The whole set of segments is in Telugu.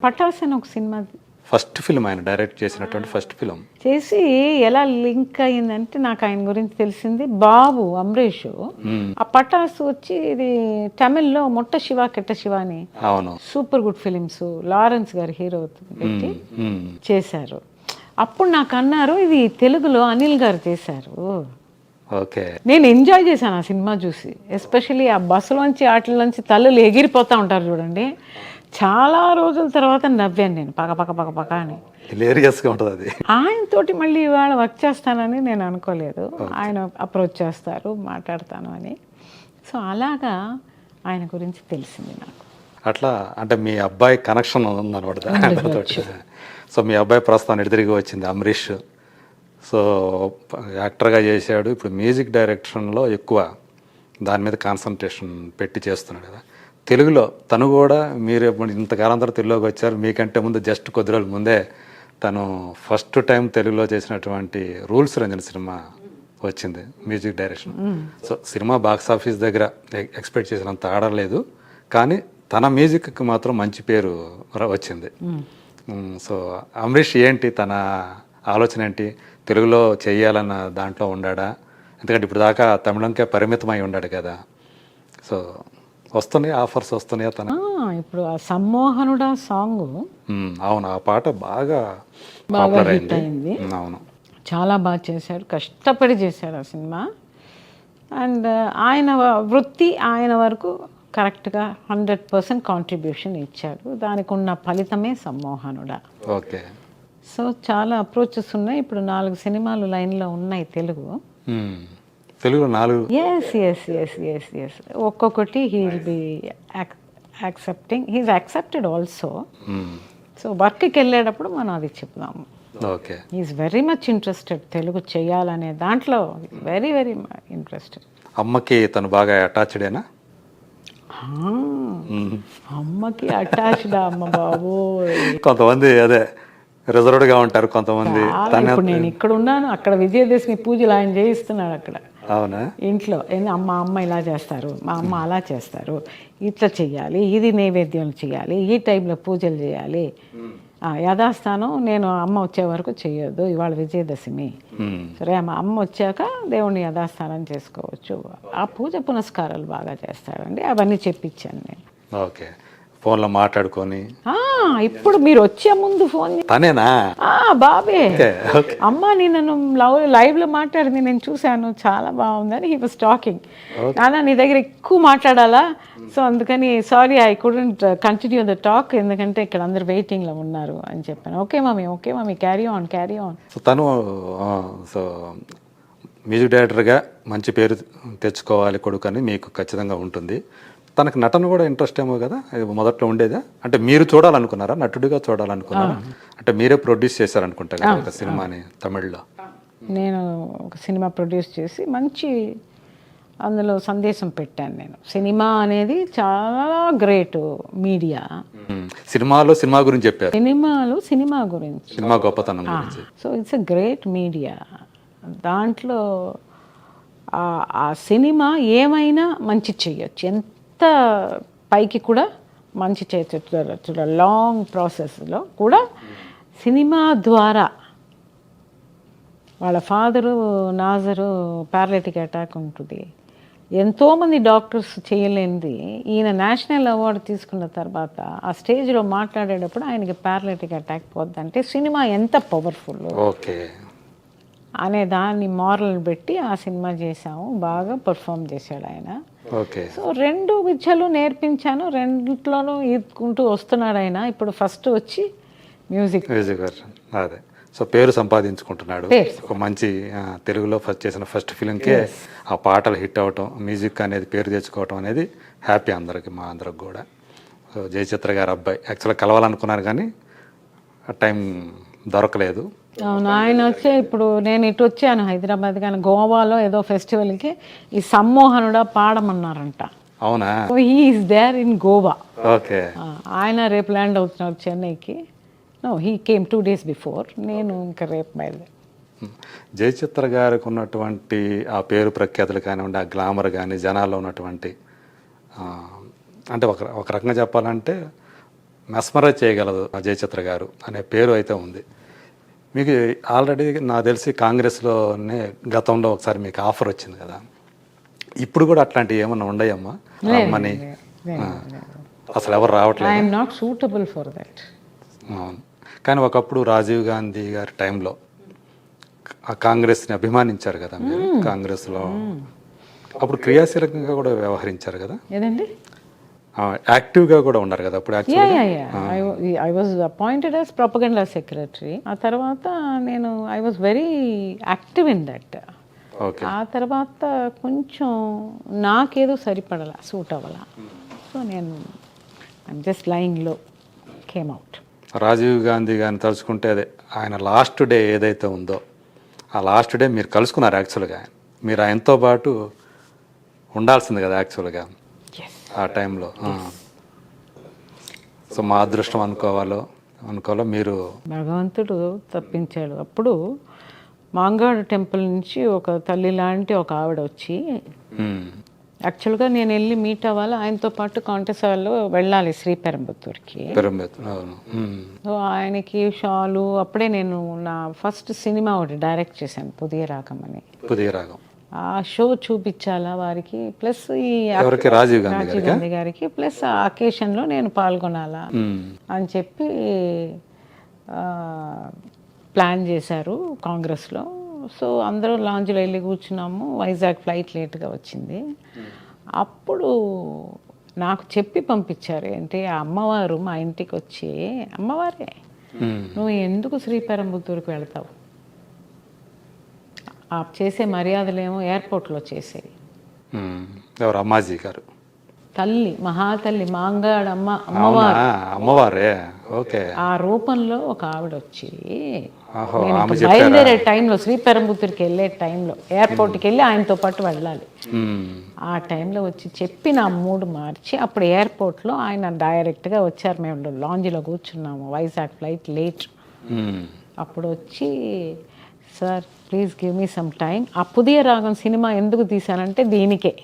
పటాస్ అని ఒక సినిమా ఫస్ట్ ఫిల్మ్ ఆయన డైరెక్ట్ చేసినటువంటి ఫస్ట్ ఫిల్మ్ చేసి ఎలా లింక్ అయ్యిందంటే నాకు ఆయన గురించి తెలిసింది బాబు అమరీష్ ఆ పటాస్ వచ్చి ఇది తమిళ్లో మొట్ట శివ కెట్ట శివ అని అవును సూపర్ గుడ్ ఫిలిమ్స్ లారెన్స్ గారి హీరో పెట్టి చేశారు. అప్పుడు నాకు అన్నారు ఇది తెలుగులో అనిల్ గారు చేశారు. ఓకే నేను ఎంజాయ్ చేశాను ఆ సినిమా చూసి. ఎస్పెషల్లీ ఆ బస్సులోంచి వాటిలోంచి తల్లులు ఎగిరిపోతూ ఉంటారు చూడండి. చాలా రోజుల తర్వాత నవ్వాను నేను పక్క పక్క పక్క పక్క అని. హిలేరియస్గా ఉంటుంది అది. ఆయనతోటి మళ్ళీ ఇవాళ వర్క్ చేస్తానని నేను అనుకోలేదు. ఆయన అప్రోచ్ చేస్తారు మాట్లాడతాను అని. సో అలాగా ఆయన గురించి తెలిసింది నాకు. అట్లా అంటే మీ అబ్బాయి కనెక్షన్ ఉందన్నమాట దానితోటి. సో మీ అబ్బాయి ప్రస్తుతం ఎదురుగా వచ్చింది అమరీష్. సో యాక్టర్గా చేశాడు. ఇప్పుడు మ్యూజిక్ డైరెక్షన్లో ఎక్కువ దాని మీద కాన్సన్ట్రేషన్ పెట్టి చేస్తున్నాడు కదా. తెలుగులో తను కూడా మీరు ఇంతకాలం తర్వాత తెలుగులోకి వచ్చారు. మీకంటే ముందు జస్ట్ కొద్ది రోజుల ముందే తను ఫస్ట్ టైం తెలుగులో చేసినటువంటి రూల్స్ రంజన్ సినిమా వచ్చింది music direction. So cinema box office దగ్గర ఎక్స్పెక్ట్ చేసినంత ఆడలేదు, కానీ తన మ్యూజిక్కి మాత్రం మంచి పేరు వచ్చింది. సో అమరీష్ ఏంటి తన ఆలోచన ఏంటి? తెలుగులో చెయ్యాలన్న దాంట్లో ఉండాడా? ఎందుకంటే ఇప్పుడు దాకా తమిళంకే పరిమితమై ఉన్నాడు కదా. సో వస్తున్నాయి ఆఫర్స్ వస్తున్నాయా తన? ఇప్పుడు ఆ సమ్మోహనుడా సాంగ్ అవును, ఆ పాట బాగా హిట్ అయింది. అవును, చాలా బాగా చేశాడు, కష్టపడి చేశాడు ఆ సినిమా. అండ్ ఆయన వృత్తి ఆయన వరకు కరెక్ట్గా 100% కాంట్రిబ్యూషన్ ఇచ్చాడు. దానికి ఉన్న ఫలితమే సమ్మోహనుడా. ఓకే. సో చాలా అప్రోచెస్ ఉన్నాయి. ఇప్పుడు 4 సినిమాలు లైన్లో ఉన్నాయి తెలుగు. తెలుగులో 4. ఎస్ ఒక్కొక్కటి he will be accepting. He's accepted also. So వర్క్కి వెళ్ళేటప్పుడు మనం అది చెప్దాము. Okay. He's very much interested Telugu చేయాలనే దాంట్లో. Very very interested. అమ్మకి తను బాగా అటాచ్డేనా? అమ్మకి అటాచ్డా? అమ్మ బాబు, కొంతమంది అదే రిజర్వ్డ్గా ఉంటారు కొంతమంది. ఇప్పుడు నేను ఇక్కడ ఉన్నాను, అక్కడ విజయదశమి పూజలు ఆయన చేయిస్తున్నాడు అక్కడ. అవునా? ఇంట్లో అమ్మ ఇలా చేస్తారు, మా అమ్మ అలా చేస్తారు, ఇట్లా చెయ్యాలి, ఇది నైవేద్యం చేయాలి, ఈ టైంలో పూజలు చేయాలి, యథాస్థానం నేను అమ్మ వచ్చే వరకు చెయ్యొద్దు, ఇవాళ విజయదశమి, సరే అమ్మ వచ్చాక దేవుణ్ణి యథాస్థానం చేసుకోవచ్చు. ఆ పూజ పునస్కారాలు బాగా చేస్తారండి. అవన్నీ చెప్పించాను నేను. ఓకే. ఫోన్లో మాట్లాడుకొని ఇప్పుడు మీరు వచ్చే ముందు ఫోన్ తనేనా? బాబే, అమ్మ నేను లైవ్లో మాట్లాడింది నేను చూశాను, చాలా బాగుందని. He was talking. నాన్న నీ దగ్గర ఎక్కువ మాట్లాడాలా, సో అందుకని sorry I couldn't continue the talk, ఎందుకంటే ఇక్కడ అందరు వెయిటింగ్లో ఉన్నారు అని చెప్పాను. Okay mummy carry on. So తను సో మ్యూజిక్ డైరెక్టర్గా మంచి పేరు తెచ్చుకోవాలి కొడుకు అని మీకు ఖచ్చితంగా ఉంటుంది. తనకు నటన కూడా ఇంట్రెస్ట్ ఏమో కదా మొదట్లో ఉండేదా? అంటే మీరు చూడాలనుకున్నారా? నటుడిగా చూడాలనుకున్నారా? అంటే మీరే ప్రొడ్యూస్ చేశారనుకుంటా కదా ఒక సినిమాని తమిళ్లో. నేను ఒక సినిమా ప్రొడ్యూస్ చేసి మంచి అందులో సందేశం పెట్టాను నేను. సినిమా అనేది చాలా గ్రేట్ మీడియా. సినిమా గురించి చెప్పారు. సినిమా గురించి, సినిమా గొప్పతనం గురించి. So it's a great media. దాంట్లో ఆ సినిమా ఏమైనా మంచి చెయ్యొచ్చు, ఎంత పైకి కూడా మంచి చేయొచ్చు. లాంగ్ ప్రాసెస్లో కూడా సినిమా ద్వారా వాళ్ళ ఫాదరు నాజరు పారాలిటిక్ అటాక్ ఉంటుంది. ఎంతోమంది డాక్టర్స్ చేయలేనిది ఈయన నేషనల్ అవార్డు తీసుకున్న తర్వాత ఆ స్టేజ్లో మాట్లాడేటప్పుడు ఆయనకి పారాలిటిక్ అటాక్ పోద్దంటే సినిమా ఎంత పవర్ఫుల్ అనే దాన్ని మారల్ పెట్టి ఆ సినిమా చేశాము. బాగా పర్ఫామ్ చేశాడు ఆయన. సో 2 విద్యలు నేర్పించాను, 2లోనూ ఈదుకుంటూ వస్తున్నాడు ఆయన. ఇప్పుడు ఫస్ట్ వచ్చి మ్యూజిక్. అదే సో పేరు సంపాదించుకుంటున్నాడు. ఒక మంచి తెలుగులో చేసిన ఫస్ట్ ఫిలింకే ఆ పాటలు హిట్ అవటం, మ్యూజిక్ అనేది పేరు తెచ్చుకోవటం అనేది హ్యాపీ అందరికి, మా అందరికి కూడా. సో జయచిత్ర గారి అబ్బాయి యాక్చువల్గా కలవాలనుకున్నారు కానీ టైం దొరకలేదు. అవును, ఆయన వచ్చే ఇప్పుడు నేను ఇటు వచ్చాను హైదరాబాద్, కానీ గోవాలో ఏదో ఫెస్టివల్కి ఈ సమ్మోహనుడా పాడమన్నారంట. అవునా? He is there in Goa. Okay. ఆయన రేపు ల్యాండ్ అవుతున్నారు చెన్నైకి. He came 2 days before. నేను ఇంకా రేపు బయలుదేరి. జయచిత్ర గారికి ఉన్నటువంటి ఆ పేరు ప్రఖ్యాతులు కానివ్వండి, ఆ గ్లామర్ కానీ, జనాల్లో ఉన్నటువంటి అంటే ఒక రకంగా చెప్పాలంటే మెస్మరైజ్ చేయగలదు జయచిత్ర గారు అనే పేరు అయితే ఉంది. మీకు ఆల్రెడీ నాకు తెలిసి కాంగ్రెస్లోనే గతంలో ఒకసారి మీకు ఆఫర్ వచ్చింది కదా, ఇప్పుడు కూడా అట్లాంటివి ఏమన్నా ఉన్నాయమ్మా? రమ్మని అసలు ఎవరు రావట్లేదు. I'm not suitable for that. అవును, కానీ ఒకప్పుడు రాజీవ్ గాంధీ గారి టైంలో ఆ కాంగ్రెస్ని అభిమానించారు కదా మీరు. కాంగ్రెస్లో అప్పుడు క్రియాశీలకంగా కూడా వ్యవహరించారు కదా, ఏదండి? యాక్టివ్గా కూడా ఉన్నారు కదా అప్పుడు. I was appointed as propaganda secretary. ఆ తర్వాత నేను I was very active in that. ఆ తర్వాత కొంచెం నాకేదో సరిపడలా, సూట్ అవ్వాల. సో నేను ఐమ్ జస్ట్ లయింగ్ లో కేమ్ అవుట్. రాజీవ్ గాంధీ గారిని తలుచుకుంటే అదే ఆయన లాస్ట్ డే ఏదైతే ఉందో ఆ లాస్ట్ డే మీరు కలుసుకున్నారు. యాక్చువల్గా మీరు ఆయనతో పాటు ఉండాల్సింది కదా యాక్చువల్గా ఆ టైంలో. సో మా అదృష్టం అనుకోవాలో మీరు. భగవంతుడు తప్పించాడు. అప్పుడు మాంగాడు టెంపుల్ నుంచి ఒక తల్లి లాంటి ఒక ఆవిడ వచ్చి, యాక్చువల్గా నేను వెళ్ళి మీట్ అవ్వాలి, ఆయనతో పాటు కాంటెస్ట్ హాల్లో వెళ్ళాలి శ్రీపెరంబత్తూర్కి. సో ఆయనకి షాలు, అప్పుడే నేను నా ఫస్ట్ సినిమా ఒకటి డైరెక్ట్ చేశాను, పుదియ రాగం అని. ఆ షో చూపించాలా వారికి, ప్లస్ ఈ రాజీవ్ గాంధీ గారికి, ప్లస్ ఆ అకేషన్లో నేను పాల్గొనాలా అని చెప్పి ప్లాన్ చేశారు కాంగ్రెస్లో. సో అందరూ లాంజ్లో వెళ్ళి కూర్చున్నాము. వైజాగ్ ఫ్లైట్ లేట్గా వచ్చింది. అప్పుడు నాకు చెప్పి పంపించారు ఏంటి, ఆ అమ్మవారు మా ఇంటికి వచ్చి, అమ్మవారే నువ్వు ఎందుకు శ్రీపెరంబత్తూరుకి వెళ్తావు, ఆ చేసే మర్యాదలేమో ఎయిర్పోర్ట్లో చేసేవి. ఎవరు అమ్మాజీ గారు? తల్లి, మహాతల్లి, మాంగాడు అమ్మవారే. ఓకే. ఆ రూపంలో ఒక ఆవిడ వచ్చి బయలుదేరే టైంలో, శ్రీపెరంబత్తూరుకి వెళ్ళే టైంలో, ఎయిర్పోర్ట్కి వెళ్ళి ఆయనతో పాటు వెళ్ళాలి. ఆ టైంలో వచ్చి చెప్పి నా మూడు మార్చి, అప్పుడు ఎయిర్పోర్ట్లో ఆయన డైరెక్ట్గా వచ్చారు. మేము లాంజ్లో కూర్చున్నాము, వైజాగ్ ఫ్లైట్ లేట్. అప్పుడు వచ్చి, sir please give me some time. ఆ పుదియ రాగం సినిమా ఎందుకు తీశానంటే దీనికే.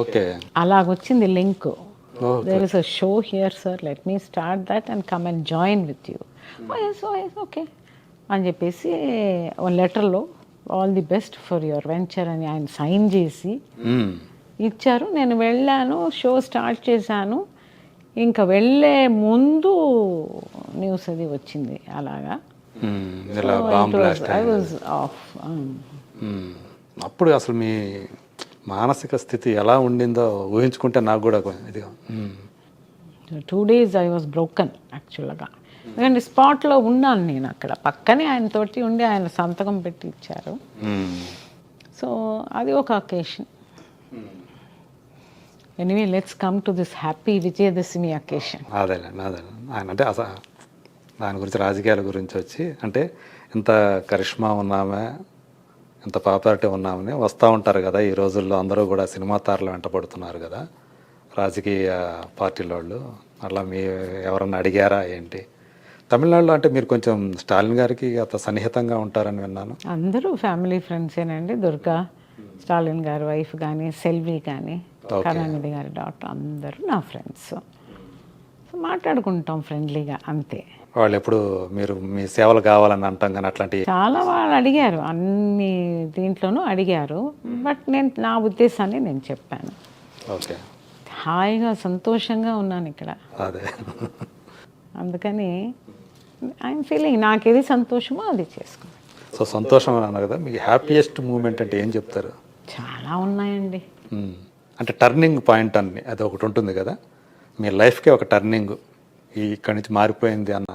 ఓకే. అలాగొచ్చింది link. There is a show here sir, let me start that and come and join with you. Okay అని చెప్పేసి లెటర్లో all the best for your venture అని ఆయన సైన్ చేసి ఇచ్చారు. నేను వెళ్ళాను, షో స్టార్ట్ చేశాను. ఇంకా వెళ్ళే ముందు న్యూస్ అది వచ్చింది. అలాగా అప్పుడు అసలు మీ మానసిక స్థితి ఎలా ఉండిందో ఊహించుకుంటే నాకు కూడా ఇదిగా. 2 days ఐ వాజ్ బ్రోకన్ యాక్చువల్గా. ఎందుకంటే స్పాట్లో ఉన్నాను నేను అక్కడ, పక్కనే ఆయన తోటి ఉండి ఆయన సంతకం పెట్టి ఇచ్చారు. సో అది ఒక occasion. Anyway let's come to this happy Vijayadashami occasion. అదేలేండి ఆయన అంటే అసలు దాని గురించి, రాజకీయాల గురించి వచ్చి, అంటే ఇంత కరిష్మా ఉన్నామే, ఇంత పాపులారిటీ ఉన్నామని వస్తూ ఉంటారు కదా ఈ రోజుల్లో. అందరూ కూడా సినిమా తారలు వెంటపడుతున్నారు కదా రాజకీయ పార్టీల వాళ్ళు. అట్లా మీ ఎవరన్నా అడిగారా ఏంటి? తమిళనాడులో అంటే మీరు కొంచెం స్టాలిన్ గారికి అంత సన్నిహితంగా ఉంటారని విన్నాను. అందరూ ఫ్యామిలీ ఫ్రెండ్సేనండి. దుర్గా, స్టాలిన్ గారి వైఫ్ కానీ, సెల్వి కానీ, కరుణానిధి గారి డాక్టర్, అందరూ నా ఫ్రెండ్స్. సో మాట్లాడుకుంటాం ఫ్రెండ్లీగా, అంతే. వాళ్ళు ఎప్పుడు మీరు మీ సేవలు కావాలని అంటాం కానీ అట్లాంటివి చాలా వాళ్ళు అడిగారు, అన్ని దీంట్లోనూ అడిగారు. బట్ నేను నా ఉద్దేశాన్ని నేను చెప్పాను. ఓకే. హాయిగా సంతోషంగా ఉన్నాను ఇక్కడ. అదే అందుకని ఐఎమ్ ఫీలింగ్ నాకేది సంతోషమో అది చేసుకున్నాను. సో సంతోషం అని అన్నారు కదా, మీకు హ్యాపీయెస్ట్ మూమెంట్ అంటే ఏం చెప్తారు? చాలా ఉన్నాయండి. అంటే టర్నింగ్ పాయింట్ అని అది ఒకటి ఉంటుంది కదా మీ లైఫ్కే, ఒక టర్నింగ్ ఇక్కడి నుంచి మారిపోయింది అన్న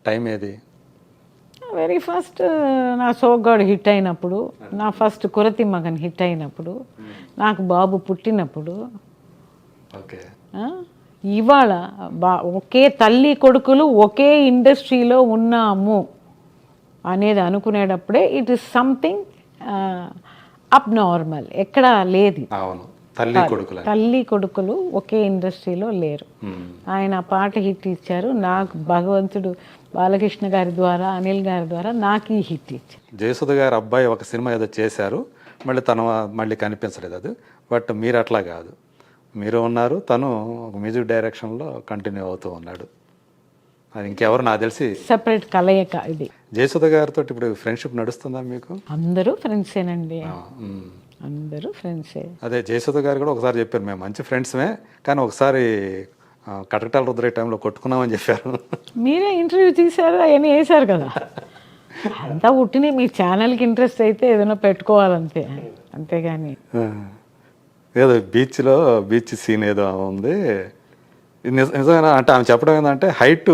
టైం ఏది? వెరీ ఫస్ట్ నా సోగ్గాడు హిట్ అయినప్పుడు, నా ఫస్ట్ కురతి మగన్ హిట్ అయినప్పుడు, నాకు బాబు పుట్టినప్పుడు. ఓకే. ఇవాళ ఒకే తల్లి కొడుకులు ఒకే ఇండస్ట్రీలో ఉన్నాము అనేది అనుకునేటప్పుడే ఇట్ ఈస్ సంథింగ్ అబ్ నార్మల్. ఎక్కడా లేదు. అవును, తల్లి కొడుకులు ఒకే ఇండస్ట్రీలో లేరు. ఆయన పాట హిట్ ఇచ్చారు నాకు, భగవంతుడు బాలకృష్ణ గారి ద్వారా, అనిల్ గారి ద్వారా నాకు ఈ హిట్ ఇచ్చారు. జయసుధ గారి అబ్బాయి ఒక సినిమా ఏదో చేశారు, మళ్ళీ కనిపించలేదు అది. బట్ మీరు అట్లా కాదు, మీరు ఉన్నారు, తను ఒక మ్యూజిక్ డైరెక్షన్లో కంటిన్యూ అవుతూ ఉన్నాడు. అది ఇంకెవరు నాకు తెలిసి సెపరేట్ కలయిక ఇది. జయసుధ గారితో ఇప్పుడు ఫ్రెండ్షిప్ నడుస్తుందా మీకు? అందరూ ఫ్రెండ్సేనండి, మ్మ్. అందరూ ఫ్రెండ్సే. అదే జయసుధ గారు కూడా ఒకసారి చెప్పారు, మేము మంచి ఫ్రెండ్స్మే కానీ ఒకసారి కటకటాల రుద్రే టైంలో కొట్టుకున్నామని చెప్పారు. మీరే ఇంటర్వ్యూ తీశారు, అవన్నీ వేశారు కదా. అంతా ఉట్టిని మీ ఛానల్కి ఇంట్రెస్ట్ అయితే ఏదైనా పెట్టుకోవాలంతే, అంతేగాని ఏదో బీచ్ సీన్ ఏదో ఉంది. ఇది నిజమేనా అంటే ఆమె చెప్పడం ఏంటంటే హైట్